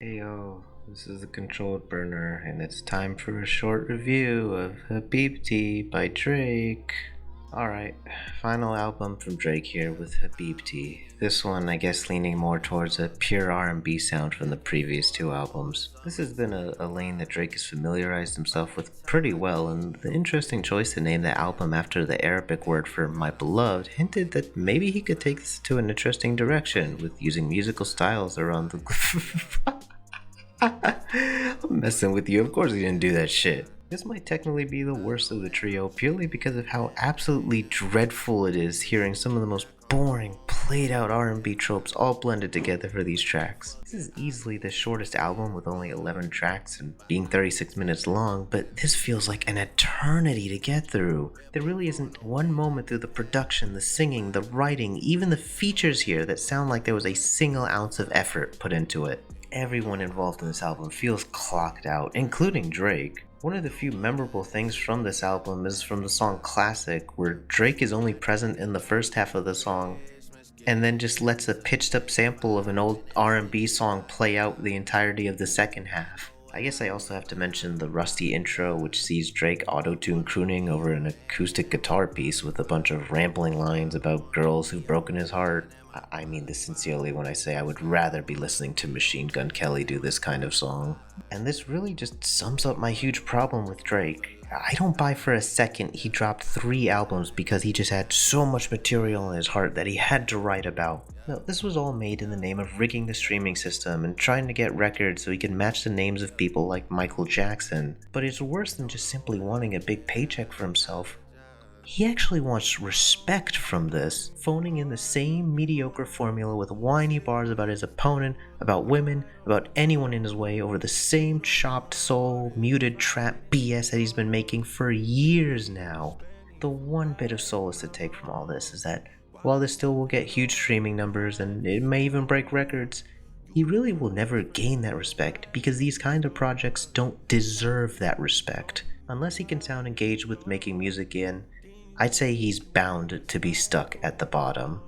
Heyo, this is the Controlled Burner, and it's time for a short review of Habibti by Drake. Alright, final album from Drake here with Habibti. This one, I guess, leaning more towards a pure R&B sound from the previous two albums. This has been a lane that Drake has familiarized himself with pretty well, and the interesting choice to name the album after the Arabic word for my beloved hinted that maybe he could take this to an interesting direction with using musical styles around the... I'm messing with you. Of course he didn't do that shit. This might technically be the worst of the trio purely because of how absolutely dreadful it is hearing some of the most boring, played out R&B tropes all blended together for these tracks. This is easily the shortest album with only 11 tracks and being 36 minutes long, but this feels like an eternity to get through. There really isn't one moment through the production, the singing, the writing, even the features here that sound like there was a single ounce of effort put into it. Everyone involved in this album feels clocked out, including Drake. One of the few memorable things from this album is from the song Classic, where Drake is only present in the first half of the song and then just lets a pitched up sample of an old R&B song play out the entirety of the second half. I guess I also have to mention the rusty intro, which sees Drake auto-tune crooning over an acoustic guitar piece with a bunch of rambling lines about girls who've broken his heart. I mean this sincerely when I say I would rather be listening to Machine Gun Kelly do this kind of song. And this really just sums up my huge problem with Drake. I don't buy for a second he dropped 3 albums because he just had so much material in his heart that he had to write about. No, this was all made in the name of rigging the streaming system and trying to get records so he could match the names of people like Michael Jackson. But it's worse than just simply wanting a big paycheck for himself. He actually wants respect from this, phoning in the same mediocre formula with whiny bars about his opponent, about women, about anyone in his way over the same chopped soul, muted trap BS that he's been making for years now. The one bit of solace to take from all this is that while this still will get huge streaming numbers and it may even break records, he really will never gain that respect because these kind of projects don't deserve that respect. Unless he can sound engaged with making music again, I'd say he's bound to be stuck at the bottom.